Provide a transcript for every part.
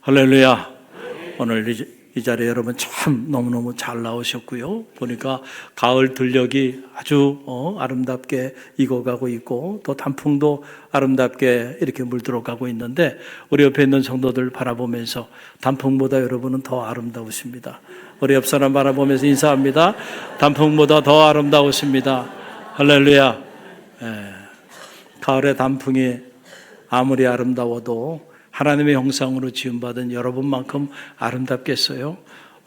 할렐루야. 오늘 이 자리에 여러분 참 너무너무 잘 나오셨고요. 보니까 가을 들녘이 아주 아름답게 익어가고 있고 또 단풍도 아름답게 이렇게 물들어가고 있는데 우리 옆에 있는 성도들 바라보면서 단풍보다 여러분은 더 아름다우십니다. 우리 옆 사람 바라보면서 인사합니다. 단풍보다 더 아름다우십니다. 할렐루야. 가을의 단풍이 아무리 아름다워도 하나님의 형상으로 지음받은 여러분만큼 아름답겠어요?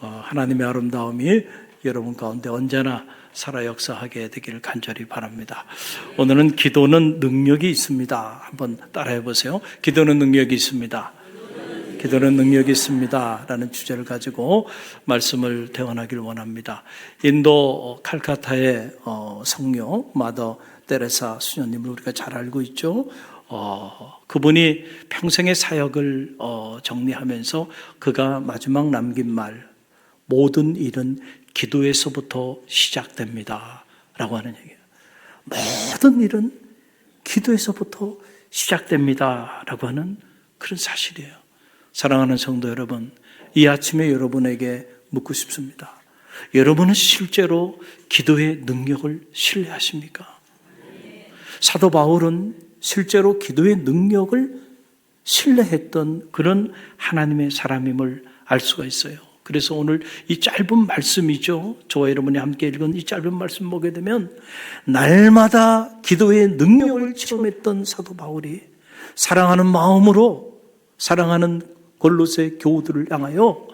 하나님의 아름다움이 여러분 가운데 언제나 살아 역사하게 되기를 간절히 바랍니다. 오늘은 기도는 능력이 있습니다. 한번 따라해 보세요. 기도는 능력이 있습니다. 기도는 능력이 있습니다. 라는 주제를 가지고 말씀을 대원하기를 원합니다. 인도 칼카타의 성녀 마더 테레사 수녀님을 우리가 잘 알고 있죠. 그분이 평생의 사역을 정리하면서 그가 마지막 남긴 말, 모든 일은 기도에서부터 시작됩니다 라고 하는 얘기예요. 모든 일은 기도에서부터 시작됩니다 라고 하는 그런 사실이에요. 사랑하는 성도 여러분, 이 아침에 여러분에게 묻고 싶습니다. 여러분은 실제로 기도의 능력을 신뢰하십니까? 사도 바울은 실제로 기도의 능력을 신뢰했던 그런 하나님의 사람임을 알 수가 있어요. 그래서 오늘 이 짧은 말씀이죠. 저와 여러분이 함께 읽은 이 짧은 말씀 보게 되면 날마다 기도의 능력을 체험했던 사도 바울이 사랑하는 마음으로 사랑하는 골로새 교우들을 향하여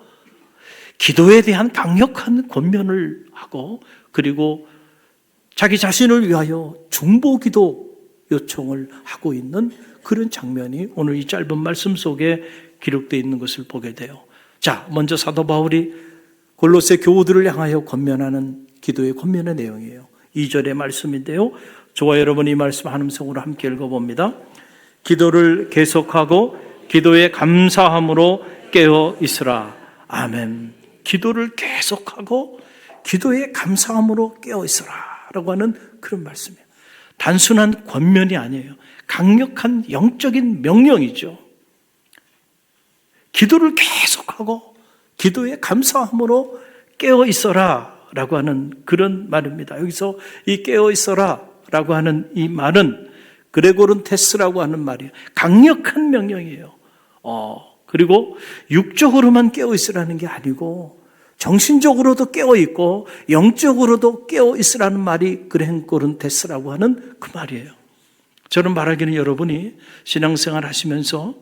기도에 대한 강력한 권면을 하고 그리고 자기 자신을 위하여 중보기도 요청을 하고 있는 그런 장면이 오늘 이 짧은 말씀 속에 기록되어 있는 것을 보게 돼요. 자, 먼저 사도 바울이 골로새 교우들을 향하여 권면하는 기도의 권면의 내용이에요. 2절의 말씀인데요. 저와 여러분 이 말씀 한음성으로 함께 읽어봅니다. 기도를 계속하고 기도에 감사함으로 깨어 있으라. 아멘. 기도를 계속하고 기도에 감사함으로 깨어 있으라 라고 하는 그런 말씀이에요. 단순한 권면이 아니에요. 강력한 영적인 명령이죠. 기도를 계속하고 기도에 감사함으로 깨어 있어라 라고 하는 그런 말입니다. 여기서 이 깨어 있어라 라고 하는 이 말은 그레고른 테스라고 하는 말이에요. 강력한 명령이에요. 그리고 육적으로만 깨어 있으라는 게 아니고 정신적으로도 깨어있고 영적으로도 깨어있으라는 말이 그레고른 테스라고 하는 그 말이에요. 저는 말하기는 여러분이 신앙생활 하시면서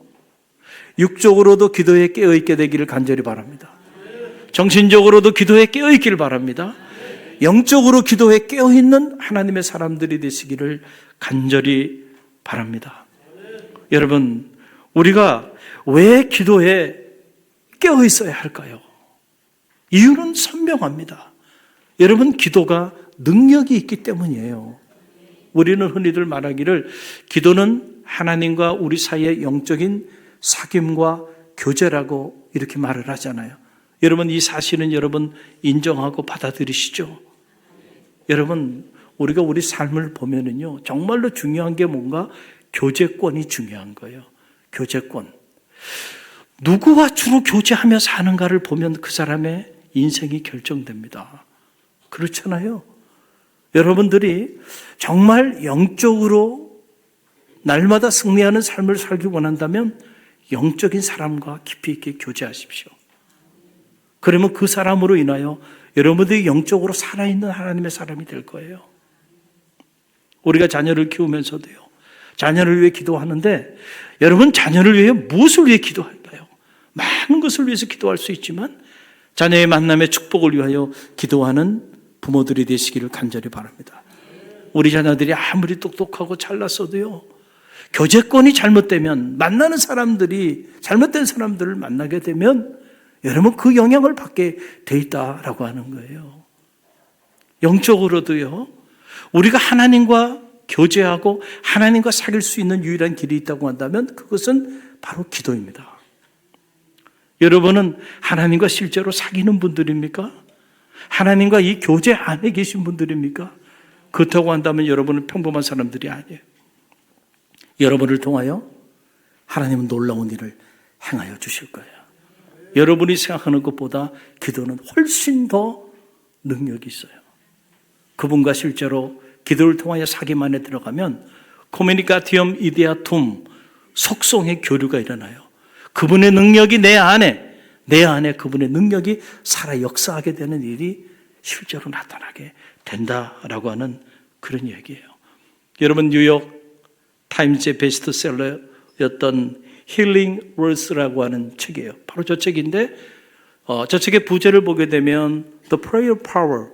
육적으로도 기도에 깨어있게 되기를 간절히 바랍니다. 정신적으로도 기도에 깨어있기를 바랍니다. 영적으로 기도에 깨어있는 하나님의 사람들이 되시기를 간절히 바랍니다. 여러분, 우리가 왜 기도에 깨어있어야 할까요? 이유는 선명합니다. 여러분, 기도가 능력이 있기 때문이에요. 우리는 흔히들 말하기를 기도는 하나님과 우리 사이의 영적인 사귐과 교제라고 이렇게 말을 하잖아요. 여러분, 이 사실은 여러분 인정하고 받아들이시죠? 여러분, 우리가 우리 삶을 보면은요, 정말로 중요한 게 뭔가 교제권이 중요한 거예요. 교제권. 누구와 주로 교제하며 사는가를 보면 그 사람의 인생이 결정됩니다. 그렇잖아요. 여러분들이 정말 영적으로 날마다 승리하는 삶을 살기 원한다면 영적인 사람과 깊이 있게 교제하십시오. 그러면 그 사람으로 인하여 여러분들이 영적으로 살아있는 하나님의 사람이 될 거예요. 우리가 자녀를 키우면서도요, 자녀를 위해 기도하는데 여러분, 자녀를 위해 무엇을 위해 기도할까요? 많은 것을 위해서 기도할 수 있지만 자녀의 만남의 축복을 위하여 기도하는 부모들이 되시기를 간절히 바랍니다. 우리 자녀들이 아무리 똑똑하고 잘났어도요, 교제권이 잘못되면, 만나는 사람들이 잘못된 사람들을 만나게 되면 여러분 그 영향을 받게 돼 있다라고 하는 거예요. 영적으로도요, 우리가 하나님과 교제하고 하나님과 사귈 수 있는 유일한 길이 있다고 한다면 그것은 바로 기도입니다. 여러분은 하나님과 실제로 사귀는 분들입니까? 하나님과 이 교제 안에 계신 분들입니까? 그렇다고 한다면 여러분은 평범한 사람들이 아니에요. 여러분을 통하여 하나님은 놀라운 일을 행하여 주실 거예요. 여러분이 생각하는 것보다 기도는 훨씬 더 능력이 있어요. 그분과 실제로 기도를 통하여 사귐 안에 들어가면 코뮤니카티엄 이데아툼, 속성의 교류가 일어나요. 그분의 능력이 내 안에 그분의 능력이 살아 역사하게 되는 일이 실제로 나타나게 된다라고 하는 그런 얘기예요. 여러분, 뉴욕 타임즈의 베스트셀러였던 힐링 월스라고 하는 책이에요. 바로 저 책인데 저 책의 부제를 보게 되면 The Prayer Power,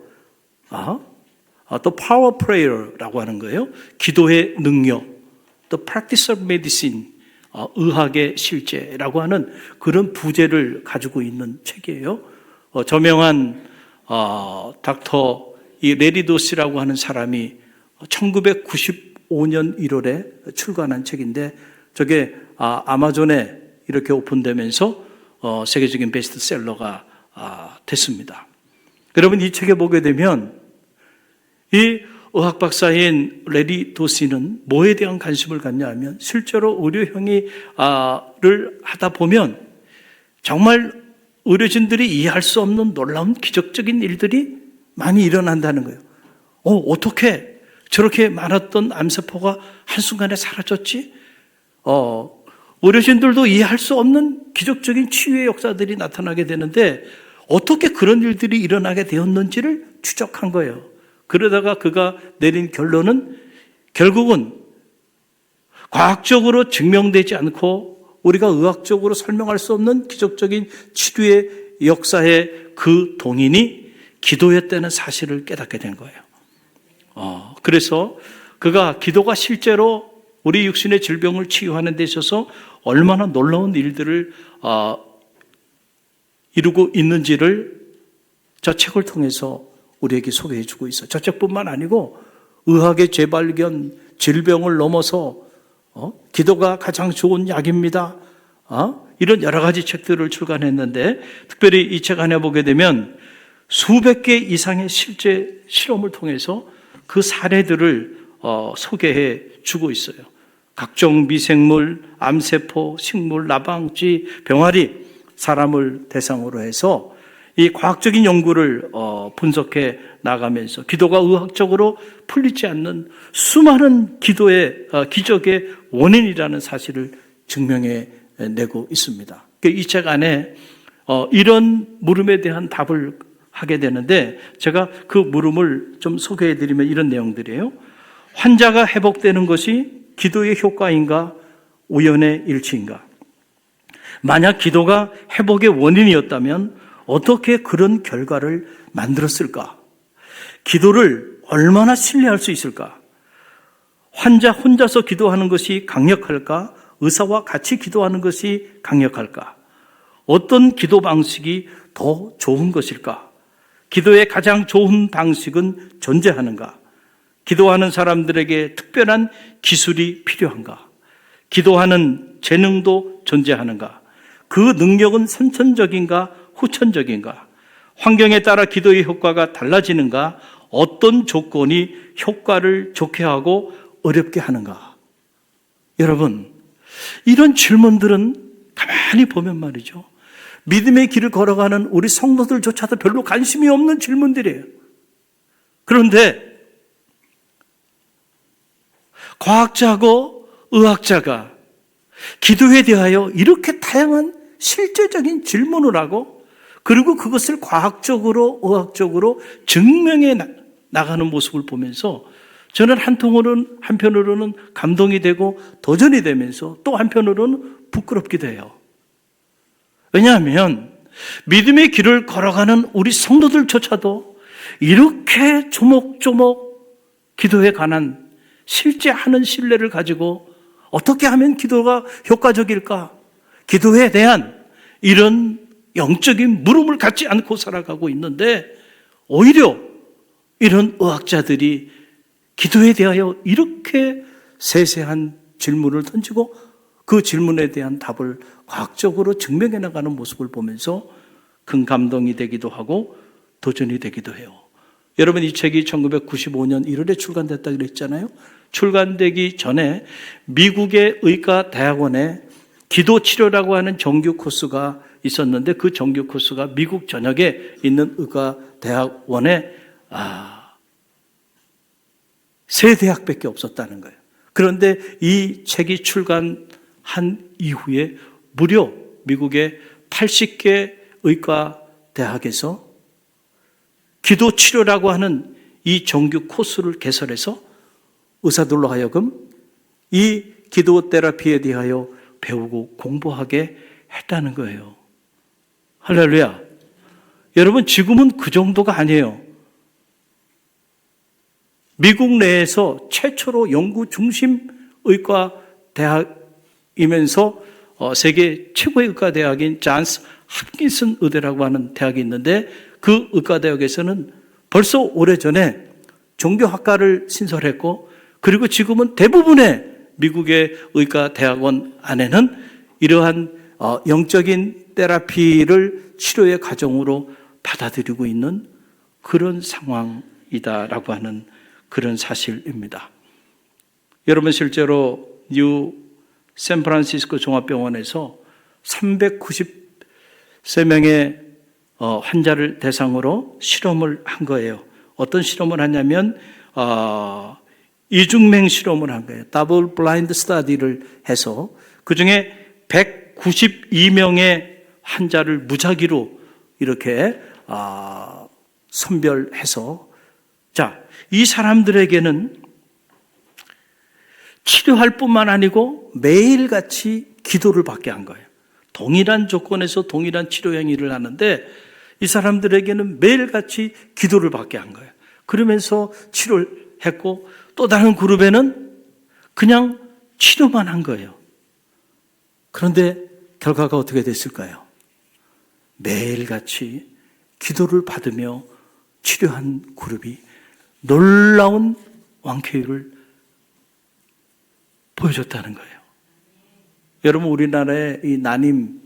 The Power Prayer라고 하는 거예요. 기도의 능력, The Practice of Medicine, 의학의 실제라고 하는 그런 부제를 가지고 있는 책이에요. 저명한 닥터 이 레리도스라고 하는 사람이 1995년 1월에 출간한 책인데 저게 아마존에 이렇게 오픈되면서 세계적인 베스트셀러가 됐습니다. 여러분, 이 책에 보게 되면 이 의학 박사인 레리 도시는 뭐에 대한 관심을 갖냐 하면 실제로 의료행위를 하다 보면 정말 의료진들이 이해할 수 없는 놀라운 기적적인 일들이 많이 일어난다는 거예요. 어떻게 저렇게 많았던 암세포가 한순간에 사라졌지? 의료진들도 이해할 수 없는 기적적인 치유의 역사들이 나타나게 되는데 어떻게 그런 일들이 일어나게 되었는지를 추적한 거예요. 그러다가 그가 내린 결론은 결국은 과학적으로 증명되지 않고 우리가 의학적으로 설명할 수 없는 기적적인 치료의 역사의 그 동인이 기도였다는 사실을 깨닫게 된 거예요. 그래서 그가 기도가 실제로 우리 육신의 질병을 치유하는 데 있어서 얼마나 놀라운 일들을 이루고 있는지를 저 책을 통해서 우리에게 소개해 주고 있어요. 저 책뿐만 아니고 의학의 재발견, 질병을 넘어서 기도가 가장 좋은 약입니다. 이런 여러 가지 책들을 출간했는데 특별히 이 책 안에 보게 되면 수백 개 이상의 실제 실험을 통해서 그 사례들을 소개해 주고 있어요. 각종 미생물, 암세포, 식물, 나방쥐, 병아리, 사람을 대상으로 해서 이 과학적인 연구를 분석해 나가면서 기도가 의학적으로 풀리지 않는 수많은 기도의 기적의 원인이라는 사실을 증명해 내고 있습니다. 이 책 안에 이런 물음에 대한 답을 하게 되는데 제가 그 물음을 좀 소개해 드리면 이런 내용들이에요. 환자가 회복되는 것이 기도의 효과인가 우연의 일치인가? 만약 기도가 회복의 원인이었다면 어떻게 그런 결과를 만들었을까? 기도를 얼마나 신뢰할 수 있을까? 환자 혼자서 기도하는 것이 강력할까? 의사와 같이 기도하는 것이 강력할까? 어떤 기도 방식이 더 좋은 것일까? 기도의 가장 좋은 방식은 존재하는가? 기도하는 사람들에게 특별한 기술이 필요한가? 기도하는 재능도 존재하는가? 그 능력은 선천적인가? 후천적인가? 환경에 따라 기도의 효과가 달라지는가? 어떤 조건이 효과를 좋게 하고 어렵게 하는가? 여러분, 이런 질문들은 가만히 보면 말이죠. 믿음의 길을 걸어가는 우리 성도들조차도 별로 관심이 없는 질문들이에요. 그런데 과학자하고 의학자가 기도에 대하여 이렇게 다양한 실제적인 질문을 하고 그리고 그것을 과학적으로 의학적으로 증명해 나가는 모습을 보면서 저는 한편으로는 감동이 되고 도전이 되면서 또 한편으로는 부끄럽기도 해요. 왜냐하면 믿음의 길을 걸어가는 우리 성도들조차도 이렇게 조목조목 기도에 관한 실제 하는 신뢰를 가지고 어떻게 하면 기도가 효과적일까? 기도에 대한 이런 영적인 물음을 갖지 않고 살아가고 있는데 오히려 이런 의학자들이 기도에 대하여 이렇게 세세한 질문을 던지고 그 질문에 대한 답을 과학적으로 증명해 나가는 모습을 보면서 큰 감동이 되기도 하고 도전이 되기도 해요. 여러분, 이 책이 1995년 1월에 출간됐다고 그랬잖아요. 출간되기 전에 미국의 의과대학원에 기도치료라고 하는 정규 코스가 있었는데 그 정규 코스가 미국 전역에 있는 의과대학원에 3대학밖에 없었다는 거예요. 그런데 이 책이 출간한 이후에 무려 미국의 80개 의과대학에서 기도치료라고 하는 이 정규 코스를 개설해서 의사들로 하여금 이 기도 테라피에 대하여 배우고 공부하게 했다는 거예요. 할렐루야. 여러분, 지금은 그 정도가 아니에요. 미국 내에서 최초로 연구 중심 의과 대학이면서 세계 최고의 의과 대학인 존스 홉킨슨 의대라고 하는 대학이 있는데 그 의과 대학에서는 벌써 오래전에 종교학과를 신설했고 그리고 지금은 대부분의 미국의 의과 대학원 안에는 이러한 영적인 테라피를 치료의 과정으로 받아들이고 있는 그런 상황이다라고 하는 그런 사실입니다. 여러분, 실제로 뉴 샌프란시스코 종합병원에서 393명의 환자를 대상으로 실험을 한 거예요. 어떤 실험을 하냐면 이중맹 실험을 한 거예요. 더블 블라인드 스터디를 해서 그중에 192명의 환자를 무작위로 이렇게 선별해서 이 사람들에게는 치료할 뿐만 아니고 매일같이 기도를 받게 한 거예요. 동일한 조건에서 동일한 치료 행위를 하는데 이 사람들에게는 매일같이 기도를 받게 한 거예요. 그러면서 치료를 했고 또 다른 그룹에는 그냥 치료만 한 거예요. 그런데 결과가 어떻게 됐을까요? 매일같이 기도를 받으며 치료한 그룹이 놀라운 완쾌율을 보여줬다는 거예요. 여러분, 우리나라의 이 난임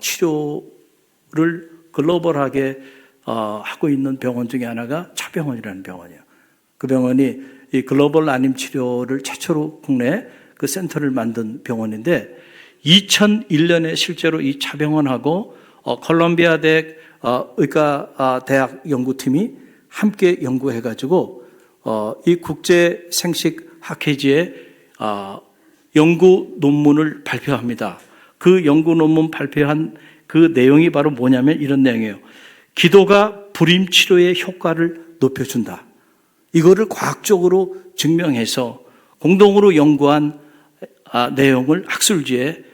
치료를 글로벌하게 하고 있는 병원 중에 하나가 차병원이라는 병원이에요. 그 병원이 이 글로벌 난임 치료를 최초로 국내에 그 센터를 만든 병원인데 2001년에 실제로 이 차병원하고 콜롬비아 대학 의과 대학 연구팀이 함께 연구해가지고 이 국제 생식 학회지에 연구 논문을 발표합니다. 그 연구 논문 발표한 그 내용이 바로 뭐냐면 이런 내용이에요. 기도가 불임 치료의 효과를 높여준다. 이거를 과학적으로 증명해서 공동으로 연구한 내용을 학술지에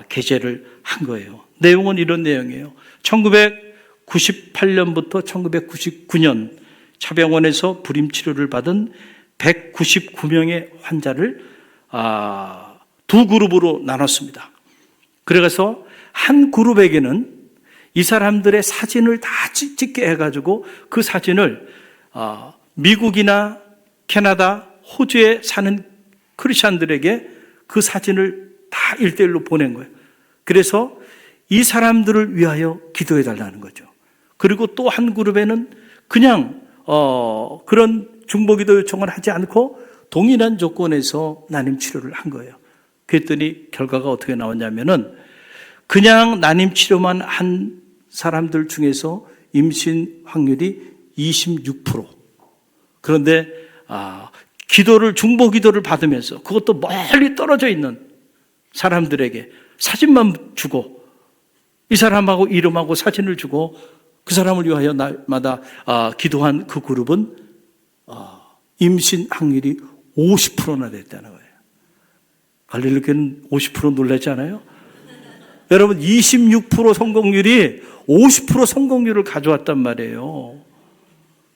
게재를 한 거예요. 내용은 이런 내용이에요. 1998년부터 1999년 차병원에서 불임 치료를 받은 199명의 환자를 두 그룹으로 나눴습니다. 그래서 한 그룹에게는 이 사람들의 사진을 다 찍게 해가지고 그 사진을 미국이나 캐나다, 호주에 사는 크리스찬들에게 그 사진을 다 1:1로 보낸 거예요. 그래서 이 사람들을 위하여 기도해 달라는 거죠. 그리고 또 한 그룹에는 그냥 그런 중보기도 요청을 하지 않고 동일한 조건에서 난임 치료를 한 거예요. 그랬더니 결과가 어떻게 나왔냐면은 그냥 난임 치료만 한 사람들 중에서 임신 확률이 26%. 그런데 기도를 중보 기도를 받으면서 그것도 멀리 떨어져 있는 사람들에게 사진만 주고 이 사람하고 이름하고 사진을 주고 그 사람을 위하여 날마다 기도한 그 그룹은 임신 확률이 50%나 됐다는 거예요. 갈릴리교는 50% 놀라지 않아요? 여러분, 26% 성공률이 50% 성공률을 가져왔단 말이에요.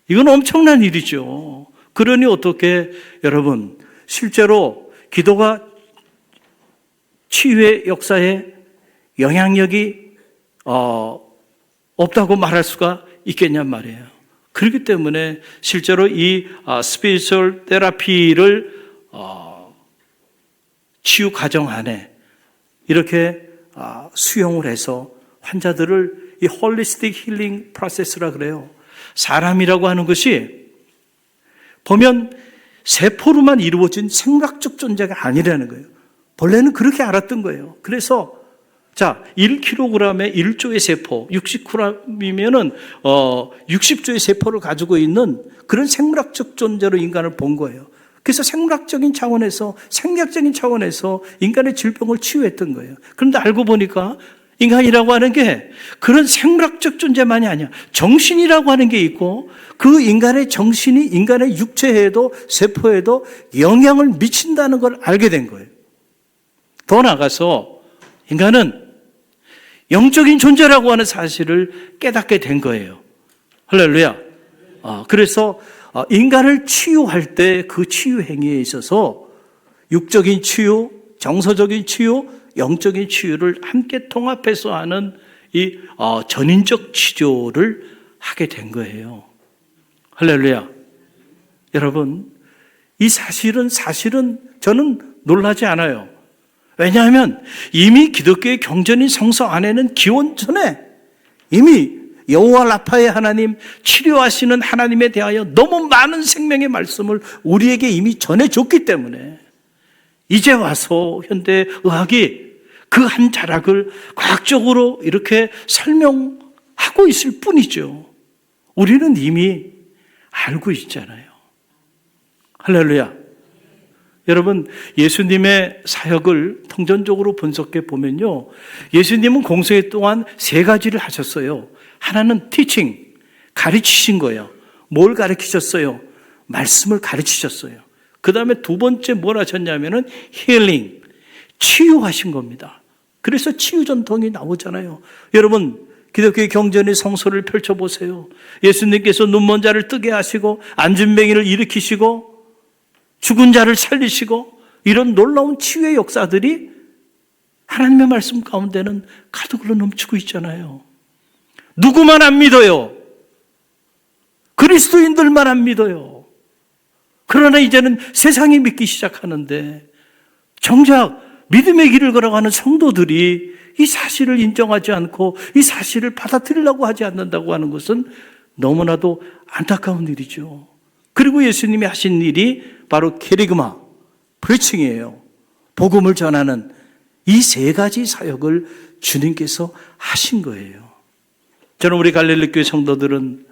이건 엄청난 일이죠. 그러니 어떻게 여러분, 실제로 기도가 치유의 역사에 영향력이 없다고 말할 수가 있겠냔 말이에요. 그렇기 때문에 실제로 이 스피리추얼 테라피를 치유 과정 안에 이렇게 수용을 해서 환자들을 이 홀리스틱 힐링 프로세스라 그래요. 사람이라고 하는 것이 보면 세포로만 이루어진 생물학적 존재가 아니라는 거예요. 본래는 그렇게 알았던 거예요. 그래서 1kg에 1조의 세포, 60g이면은 60조의 세포를 가지고 있는 그런 생물학적 존재로 인간을 본 거예요. 그래서 생물학적인 차원에서, 생리학적인 차원에서 인간의 질병을 치유했던 거예요. 그런데 알고 보니까 인간이라고 하는 게 그런 생물학적 존재만이 아니야. 정신이라고 하는 게 있고, 그 인간의 정신이 인간의 육체에도 세포에도 영향을 미친다는 걸 알게 된 거예요. 더 나아가서 인간은 영적인 존재라고 하는 사실을 깨닫게 된 거예요. 할렐루야. 그래서 인간을 치유할 때 그 치유 행위에 있어서 육적인 치유, 정서적인 치유, 영적인 치유를 함께 통합해서 하는 이 전인적 치료를 하게 된 거예요. 할렐루야. 여러분, 이 사실은 저는 놀라지 않아요. 왜냐하면 이미 기독교의 경전인 성서 안에는 기원 전에 이미 여호와 라파의 하나님, 치료하시는 하나님에 대하여 너무 많은 생명의 말씀을 우리에게 이미 전해줬기 때문에 이제 와서 현대의학이 그 한 자락을 과학적으로 이렇게 설명하고 있을 뿐이죠. 우리는 이미 알고 있잖아요. 할렐루야. 여러분, 예수님의 사역을 통전적으로 분석해 보면요, 예수님은 공생애 동안 3가지를 하셨어요. 하나는 티칭, 가르치신 거예요. 뭘 가르치셨어요? 말씀을 가르치셨어요. 그 다음에 2번째 뭘 하셨냐면은 힐링, 치유하신 겁니다. 그래서 치유 전통이 나오잖아요. 여러분, 기독교의 경전의 성서를 펼쳐보세요. 예수님께서 눈먼 자를 뜨게 하시고, 앉은 맹인을 일으키시고, 죽은 자를 살리시고, 이런 놀라운 치유의 역사들이 하나님의 말씀 가운데는 가득으로 넘치고 있잖아요. 누구만 안 믿어요? 그리스도인들만 안 믿어요. 그러나 이제는 세상이 믿기 시작하는데, 정작 믿음의 길을 걸어가는 성도들이 이 사실을 인정하지 않고 이 사실을 받아들이려고 하지 않는다고 하는 것은 너무나도 안타까운 일이죠. 그리고 예수님이 하신 일이 바로 케리그마, 프리칭이에요. 복음을 전하는 이 3가지 사역을 주님께서 하신 거예요. 저는 우리 갈릴리 교회 성도들은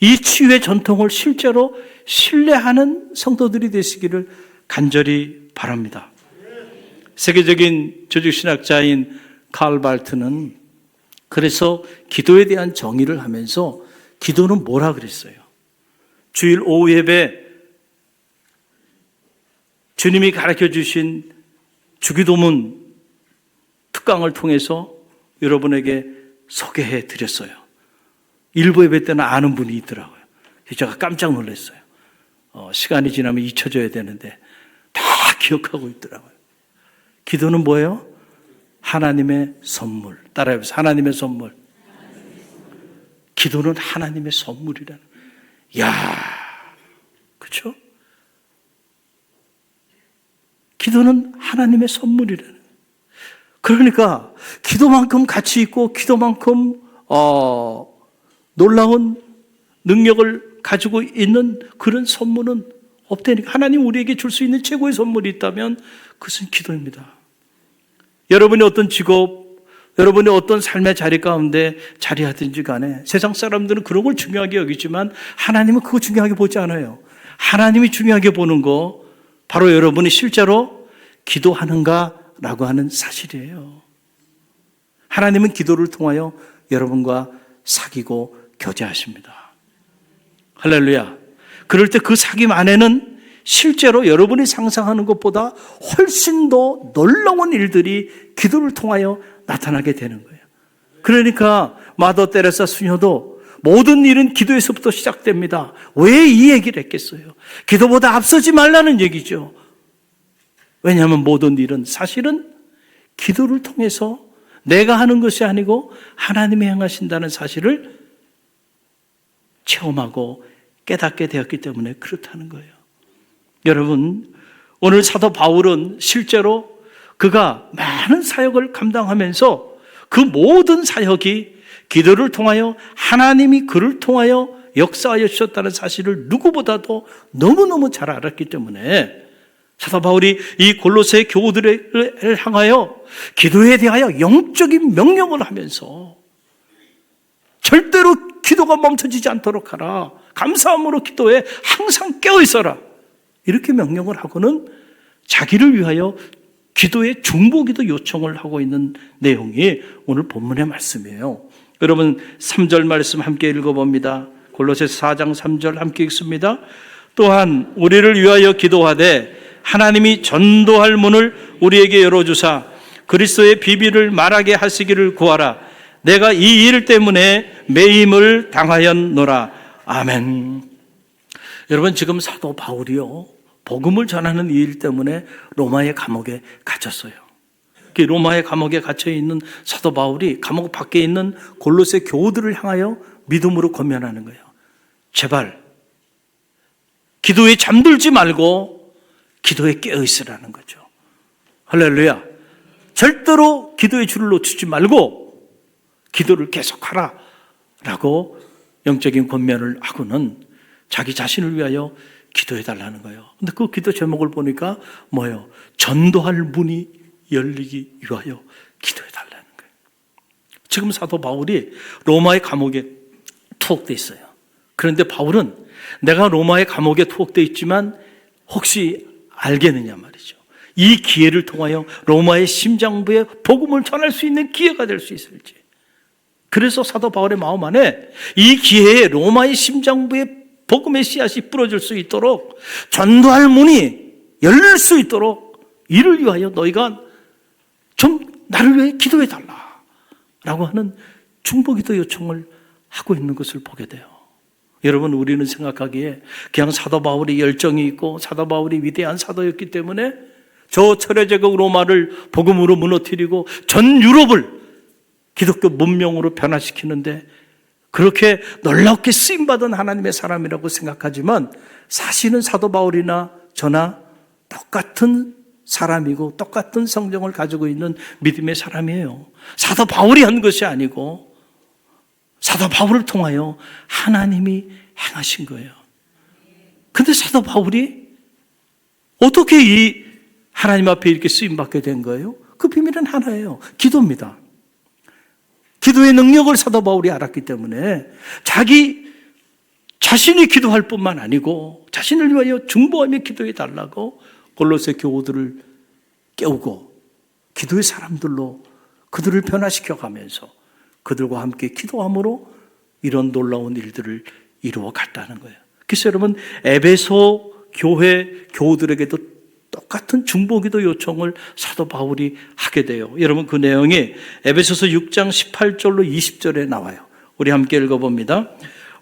이 치유의 전통을 실제로 신뢰하는 성도들이 되시기를 간절히 바랍니다. 세계적인 조직신학자인 칼 발트는 그래서 기도에 대한 정의를 하면서 기도는 뭐라 그랬어요? 주일 오후 예배 주님이 가르쳐 주신 주기도문 특강을 통해서 여러분에게 소개해 드렸어요. 일부 예배 때는 아는 분이 있더라고요. 제가 깜짝 놀랐어요. 시간이 지나면 잊혀져야 되는데 다 기억하고 있더라고요. 기도는 뭐예요? 하나님의 선물. 따라해보세요. 하나님의 선물. 기도는 하나님의 선물이라는. 이야, 그렇죠? 기도는 하나님의 선물이라는. 그러니까 기도만큼 가치 있고 기도만큼 놀라운 능력을 가지고 있는 그런 선물은 없다니까. 하나님 우리에게 줄 수 있는 최고의 선물이 있다면 그것은 기도입니다. 여러분이 어떤 직업, 여러분이 어떤 삶의 자리 가운데 자리하든지 간에 세상 사람들은 그런 걸 중요하게 여기지만 하나님은 그거 중요하게 보지 않아요. 하나님이 중요하게 보는 거 바로 여러분이 실제로 기도하는가라고 하는 사실이에요. 하나님은 기도를 통하여 여러분과 사귀고 교제하십니다. 할렐루야. 그럴 때 그 사귐 안에는 실제로 여러분이 상상하는 것보다 훨씬 더 놀라운 일들이 기도를 통하여 나타나게 되는 거예요. 그러니까 마더 테레사 수녀도 모든 일은 기도에서부터 시작됩니다. 왜 이 얘기를 했겠어요? 기도보다 앞서지 말라는 얘기죠. 왜냐하면 모든 일은 사실은 기도를 통해서 내가 하는 것이 아니고 하나님이 행하신다는 사실을 체험하고 깨닫게 되었기 때문에 그렇다는 거예요. 여러분, 오늘 사도 바울은 실제로 그가 많은 사역을 감당하면서 그 모든 사역이 기도를 통하여 하나님이 그를 통하여 역사하여 주셨다는 사실을 누구보다도 너무너무 잘 알았기 때문에 사도 바울이 이 골로새 교우들을 향하여 기도에 대하여 영적인 명령을 하면서 절대로 기도가 멈춰지지 않도록 하라. 감사함으로 기도에 항상 깨어 있어라. 이렇게 명령을 하고는 자기를 위하여 기도의 중보기도 요청을 하고 있는 내용이 오늘 본문의 말씀이에요. 여러분 3절 말씀 함께 읽어봅니다. 골로새서 4장 3절 함께 읽습니다. 또한 우리를 위하여 기도하되 하나님이 전도할 문을 우리에게 열어주사 그리스도의 비밀을 말하게 하시기를 구하라. 내가 이 일 때문에 매임을 당하였노라. 아멘. 여러분 지금 사도 바울이요 복음을 전하는 이 일 때문에 로마의 감옥에 갇혔어요. 로마의 감옥에 갇혀 있는 사도 바울이 감옥 밖에 있는 골로새 교우들을 향하여 믿음으로 권면하는 거예요. 제발 기도에 잠들지 말고 기도에 깨어 있으라는 거죠. 할렐루야. 절대로 기도의 줄을 놓치지 말고 기도를 계속하라 라고 영적인 권면을 하고는 자기 자신을 위하여 기도해 달라는 거예요. 근데 그 기도 제목을 보니까 뭐예요? 전도할 문이 열리기 위하여 기도해 달라는 거예요. 지금 사도 바울이 로마의 감옥에 투옥되어 있어요. 그런데 바울은 내가 로마의 감옥에 투옥되어 있지만 혹시 알겠느냐 말이죠. 이 기회를 통하여 로마의 심장부에 복음을 전할 수 있는 기회가 될 수 있을지. 그래서 사도 바울의 마음 안에 이 기회에 로마의 심장부에 복음의 씨앗이 뿌려질 수 있도록 전도할 문이 열릴 수 있도록 이를 위하여 너희가 좀 나를 위해 기도해 달라 라고 하는 중보기도 요청을 하고 있는 것을 보게 돼요. 여러분 우리는 생각하기에 그냥 사도 바울이 열정이 있고 사도 바울이 위대한 사도였기 때문에 저 철회제국 로마를 복음으로 무너뜨리고 전 유럽을 기독교 문명으로 변화시키는데 그렇게 놀랍게 쓰임받은 하나님의 사람이라고 생각하지만 사실은 사도 바울이나 저나 똑같은 사람이고 똑같은 성경을 가지고 있는 믿음의 사람이에요. 사도 바울이 한 것이 아니고 사도 바울을 통하여 하나님이 행하신 거예요. 근데 사도 바울이 어떻게 이 하나님 앞에 이렇게 쓰임받게 된 거예요? 그 비밀은 하나예요. 기도입니다. 기도의 능력을 사도 바울이 알았기 때문에 자기 자신이 기도할 뿐만 아니고 자신을 위하여 중보하며 기도해 달라고 골로새 교우들을 깨우고 기도의 사람들로 그들을 변화시켜 가면서 그들과 함께 기도함으로 이런 놀라운 일들을 이루어 갔다는 거예요. 그래서 여러분 에베소 교회 교우들에게도 똑같은 중보기도 요청을 사도 바울이 하게 돼요. 여러분 그 내용이 에베소서 6장 18절로 20절에 나와요. 우리 함께 읽어봅니다.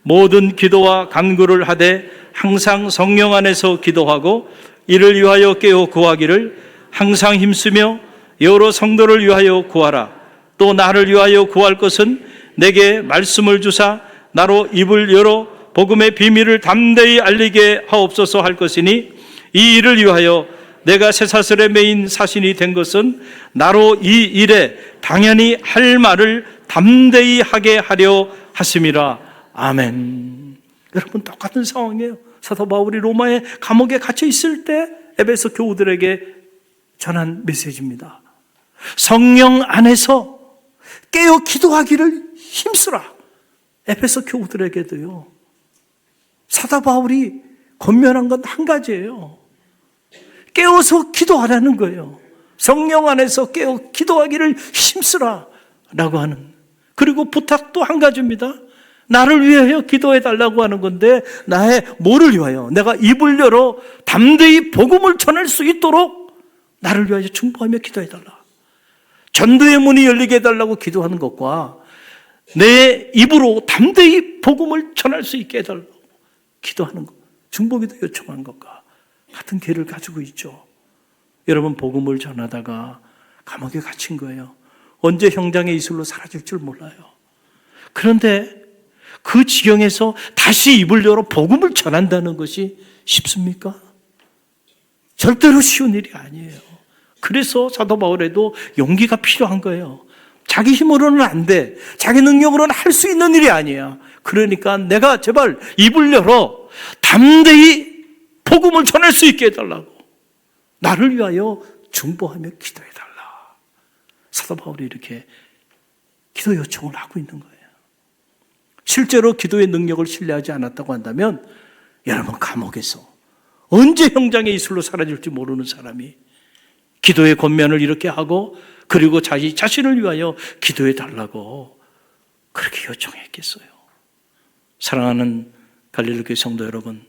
모든 기도와 간구를 하되 항상 성령 안에서 기도하고 이를 위하여 깨어 구하기를 항상 힘쓰며 여러 성도를 위하여 구하라. 또 나를 위하여 구할 것은 내게 말씀을 주사 나로 입을 열어 복음의 비밀을 담대히 알리게 하옵소서 할 것이니 이 일을 위하여 내가 쇠사슬에 매인 사신이 된 것은 나로 이 일에 당연히 할 말을 담대히 하게 하려 하심이라. 아멘. 여러분 똑같은 상황이에요. 사도 바울이 로마의 감옥에 갇혀 있을 때 에베소 교우들에게 전한 메시지입니다. 성령 안에서 깨어 기도하기를 힘쓰라. 에베소 교우들에게도요. 사도 바울이 권면한 건 한 가지예요. 깨어서 기도하라는 거예요. 성령 안에서 깨어 기도하기를 힘쓰라 라고 하는. 그리고 부탁도 한 가지입니다. 나를 위하여 기도해 달라고 하는 건데 나의 뭐를 위하여? 내가 입을 열어 담대히 복음을 전할 수 있도록 나를 위하여 중보하며 기도해 달라. 전도의 문이 열리게 해달라고 기도하는 것과 내 입으로 담대히 복음을 전할 수 있게 해달라고 기도하는 것, 중보기도 요청한 것과 같은 길을 가지고 있죠. 여러분 복음을 전하다가 감옥에 갇힌 거예요. 언제 형장의 이슬로 사라질 줄 몰라요. 그런데 그 지경에서 다시 입을 열어 복음을 전한다는 것이 쉽습니까? 절대로 쉬운 일이 아니에요. 그래서 사도 바울에도 용기가 필요한 거예요. 자기 힘으로는 안 돼. 자기 능력으로는 할 수 있는 일이 아니야. 그러니까 내가 제발 입을 열어 담대히 복음을 전할 수 있게 해달라고. 나를 위하여 중보하며 기도해달라. 사도 바울이 이렇게 기도 요청을 하고 있는 거예요. 실제로 기도의 능력을 신뢰하지 않았다고 한다면 여러분 감옥에서 언제 형장의 이슬로 사라질지 모르는 사람이 기도의 권면을 이렇게 하고 그리고 자기 자신을 위하여 기도해 달라고 그렇게 요청했겠어요. 사랑하는 갈릴리 교회 성도 여러분,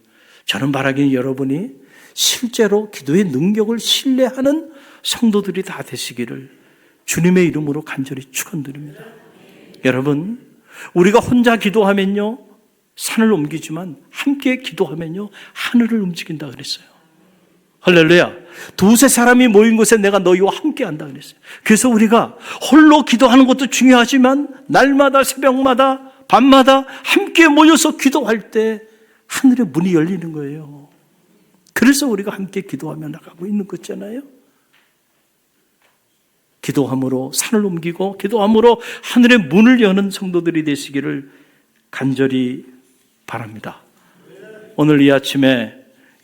저는 바라기는 여러분이 실제로 기도의 능력을 신뢰하는 성도들이 다 되시기를 주님의 이름으로 간절히 축원드립니다. 여러분, 우리가 혼자 기도하면요 산을 옮기지만 함께 기도하면요 하늘을 움직인다 그랬어요. 할렐루야. 두세 사람이 모인 곳에 내가 너희와 함께 한다 그랬어요. 그래서 우리가 홀로 기도하는 것도 중요하지만 날마다 새벽마다 밤마다 함께 모여서 기도할 때 하늘의 문이 열리는 거예요. 그래서 우리가 함께 기도하며 나가고 있는 거잖아요. 기도함으로 산을 옮기고 기도함으로 하늘의 문을 여는 성도들이 되시기를 간절히 바랍니다. 오늘 이 아침에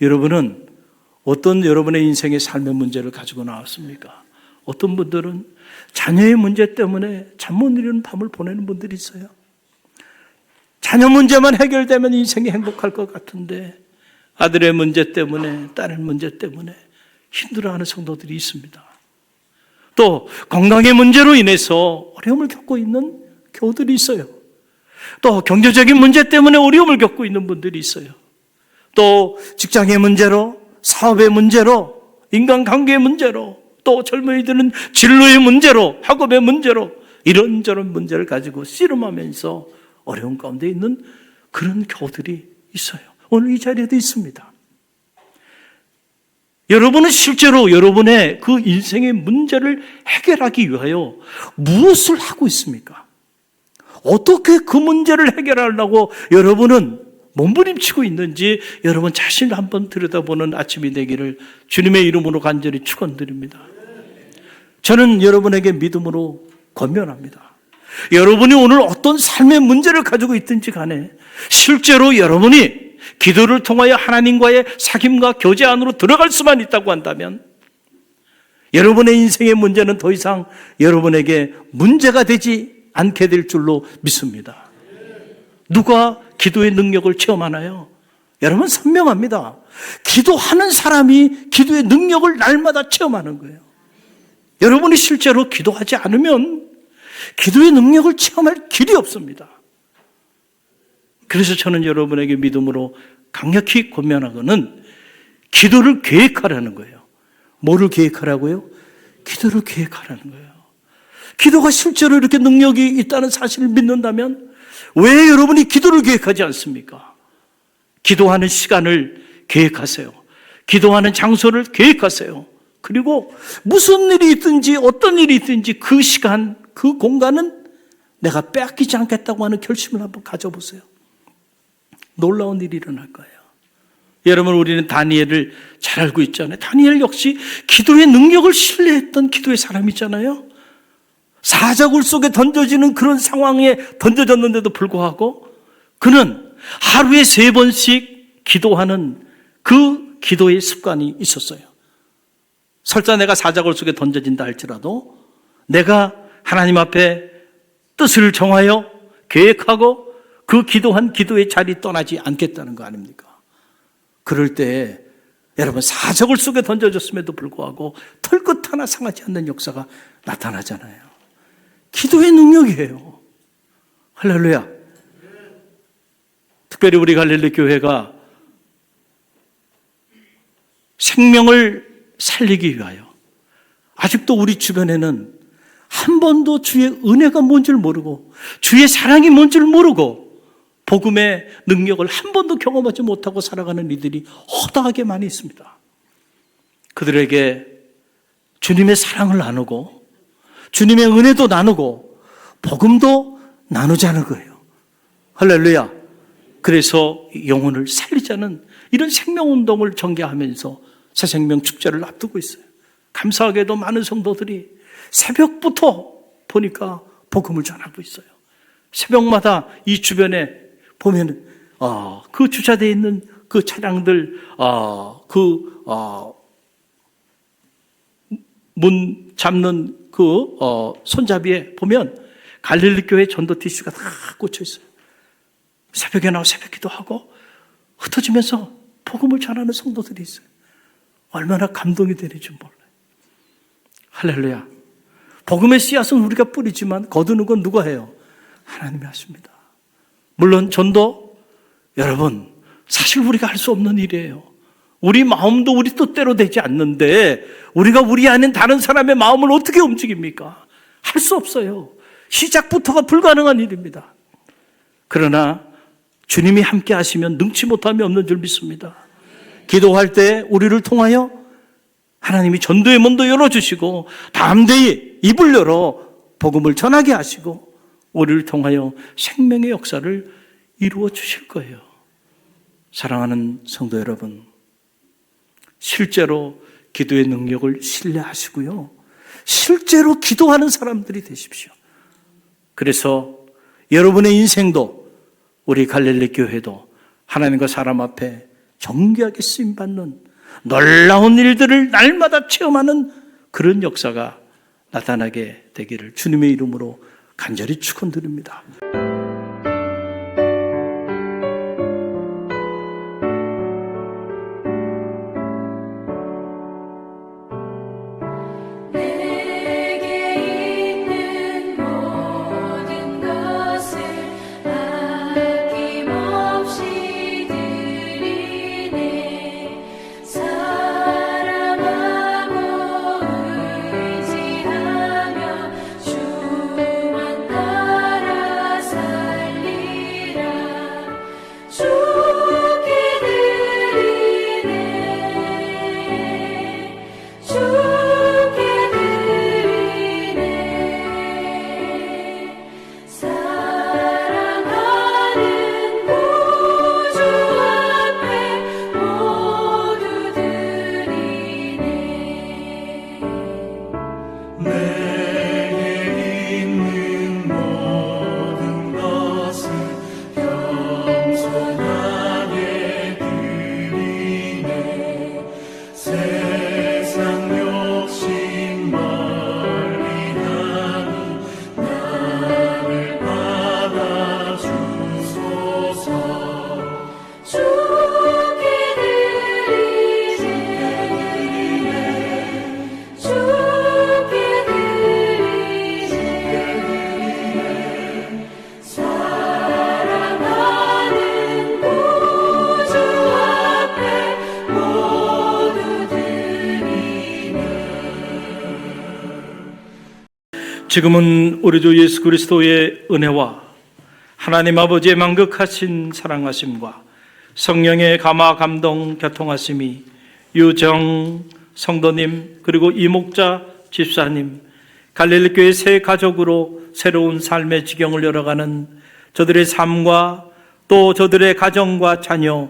여러분은 어떤 여러분의 인생의 삶의 문제를 가지고 나왔습니까? 어떤 분들은 자녀의 문제 때문에 잠 못 이루는 밤을 보내는 분들이 있어요. 자녀 문제만 해결되면 인생이 행복할 것 같은데 아들의 문제 때문에 딸의 문제 때문에 힘들어하는 성도들이 있습니다. 또 건강의 문제로 인해서 어려움을 겪고 있는 교우들이 있어요. 또 경제적인 문제 때문에 어려움을 겪고 있는 분들이 있어요. 또 직장의 문제로, 사업의 문제로, 인간관계의 문제로, 또 젊은이들은 진로의 문제로, 학업의 문제로 이런저런 문제를 가지고 씨름하면서 어려운 가운데 있는 그런 교우들이 있어요. 오늘 이 자리에도 있습니다. 여러분은 실제로 여러분의 그 인생의 문제를 해결하기 위하여 무엇을 하고 있습니까? 어떻게 그 문제를 해결하려고 여러분은 몸부림치고 있는지 여러분 자신을 한번 들여다보는 아침이 되기를 주님의 이름으로 간절히 축원드립니다. 저는 여러분에게 믿음으로 권면합니다. 여러분이 오늘 어떤 삶의 문제를 가지고 있든지 간에 실제로 여러분이 기도를 통하여 하나님과의 사귐과 교제 안으로 들어갈 수만 있다고 한다면 여러분의 인생의 문제는 더 이상 여러분에게 문제가 되지 않게 될 줄로 믿습니다. 누가 기도의 능력을 체험하나요? 여러분 선명합니다. 기도하는 사람이 기도의 능력을 날마다 체험하는 거예요. 여러분이 실제로 기도하지 않으면 기도의 능력을 체험할 길이 없습니다. 그래서 저는 여러분에게 믿음으로 강력히 권면하고는 기도를 계획하라는 거예요. 뭐를 계획하라고요? 기도를 계획하라는 거예요. 기도가 실제로 이렇게 능력이 있다는 사실을 믿는다면 왜 여러분이 기도를 계획하지 않습니까? 기도하는 시간을 계획하세요. 기도하는 장소를 계획하세요. 그리고 무슨 일이 있든지 어떤 일이 있든지 그 시간, 그 공간은 내가 빼앗기지 않겠다고 하는 결심을 한번 가져보세요. 놀라운 일이 일어날 거예요. 여러분, 우리는 다니엘을 잘 알고 있잖아요. 다니엘 역시 기도의 능력을 신뢰했던 기도의 사람이잖아요. 사자굴 속에 던져지는 그런 상황에 던져졌는데도 불구하고 그는 하루에 3번씩 기도하는 그 기도의 습관이 있었어요. 설사 내가 사자굴 속에 던져진다 할지라도 내가 하나님 앞에 뜻을 정하여 계획하고 그 기도한 기도의 자리 떠나지 않겠다는 거 아닙니까? 그럴 때 여러분 사자굴 속에 던져졌음에도 불구하고 털끝 하나 상하지 않는 역사가 나타나잖아요. 기도의 능력이에요. 할렐루야. 특별히 우리 갈릴리 교회가 생명을 살리기 위하여 아직도 우리 주변에는 한 번도 주의 은혜가 뭔 줄 모르고 주의 사랑이 뭔 줄 모르고 복음의 능력을 한 번도 경험하지 못하고 살아가는 이들이 허다하게 많이 있습니다. 그들에게 주님의 사랑을 나누고 주님의 은혜도 나누고 복음도 나누자는 거예요. 할렐루야. 그래서 영혼을 살리자는 이런 생명운동을 전개하면서 새생명 축제를 앞두고 있어요. 감사하게도 많은 성도들이 새벽부터 보니까 복음을 전하고 있어요. 새벽마다 이 주변에 보면 그 주차되어 있는 그 차량들, 문 잡는 손잡이에 보면 갈릴리 교회 전도 티슈가 다 꽂혀 있어요. 새벽에 나와 새벽 기도하고 흩어지면서 복음을 전하는 성도들이 있어요. 얼마나 감동이 되는지 몰라요. 할렐루야. 복음의 씨앗은 우리가 뿌리지만 거두는 건 누가 해요? 하나님이 하십니다. 물론 전도, 여러분, 사실 우리가 할 수 없는 일이에요. 우리 마음도 우리 뜻대로 되지 않는데 우리가 우리 안에 다른 사람의 마음을 어떻게 움직입니까? 할 수 없어요. 시작부터가 불가능한 일입니다. 그러나 주님이 함께 하시면 능치 못함이 없는 줄 믿습니다. 기도할 때 우리를 통하여 하나님이 전도의 문도 열어주시고 담대히 입을 열어 복음을 전하게 하시고 우리를 통하여 생명의 역사를 이루어 주실 거예요. 사랑하는 성도 여러분, 실제로 기도의 능력을 신뢰하시고요. 실제로 기도하는 사람들이 되십시오. 그래서 여러분의 인생도 우리 갈릴리 교회도 하나님과 사람 앞에 정결하게 쓰임받는 놀라운 일들을 날마다 체험하는 그런 역사가 나타나게 되기를 주님의 이름으로 간절히 축원드립니다. 지금은 우리 주 예수 그리스도의 은혜와 하나님 아버지의 만극하신 사랑하심과 성령의 감화 감동 교통하심이 유정 성도님 그리고 이목자 집사님 갈릴리 교회 새 가족으로 새로운 삶의 지경을 열어가는 저들의 삶과 또 저들의 가정과 자녀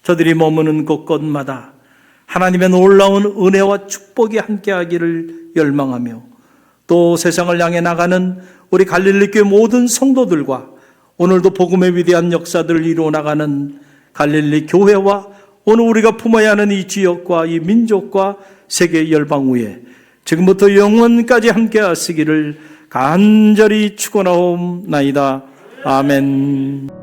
저들이 머무는 곳곳마다 하나님의 놀라운 은혜와 축복이 함께하기를 열망하며 또 세상을 향해 나가는 우리 갈릴리 교회 모든 성도들과 오늘도 복음의 위대한 역사들을 이루어 나가는 갈릴리 교회와 오늘 우리가 품어야 하는 이 지역과 이 민족과 세계 열방 위에 지금부터 영원까지 함께 하시기를 간절히 축원하옵나이다. 아멘.